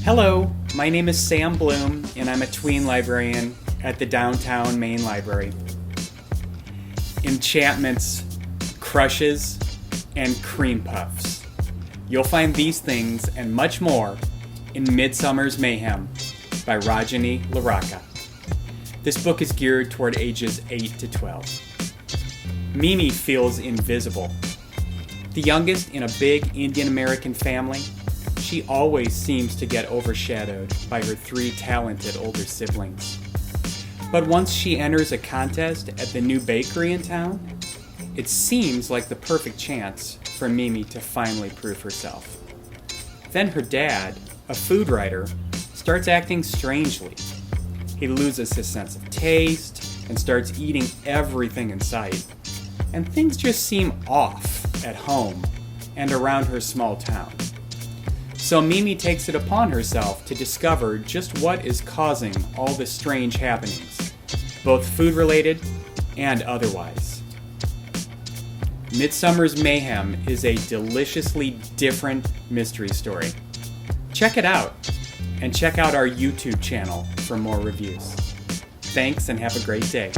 Hello, my name is Sam Bloom, and I'm a Tween librarian at the downtown Main Library. Enchantments, crushes, and cream puffs. You'll find these things and much more in Midsummer's Mayhem by Rajani, LaRocca. This book is geared toward ages 8 to 12. Mimi feels invisible. The youngest in a big Indian American family, she always seems to get overshadowed by her 3 talented older siblings. But once she enters a contest at the new bakery in town, it seems like the perfect chance for Mimi to finally prove herself. Then her dad, a food writer, starts acting strangely. He loses his sense of taste and starts eating everything in sight. And things just seem off at home and around her small town. So Mimi takes it upon herself to discover just what is causing all the strange happenings, both food-related and otherwise. Midsummer's Mayhem is a deliciously different mystery story. Check it out, and check out our YouTube channel for more reviews. Thanks and have a great day.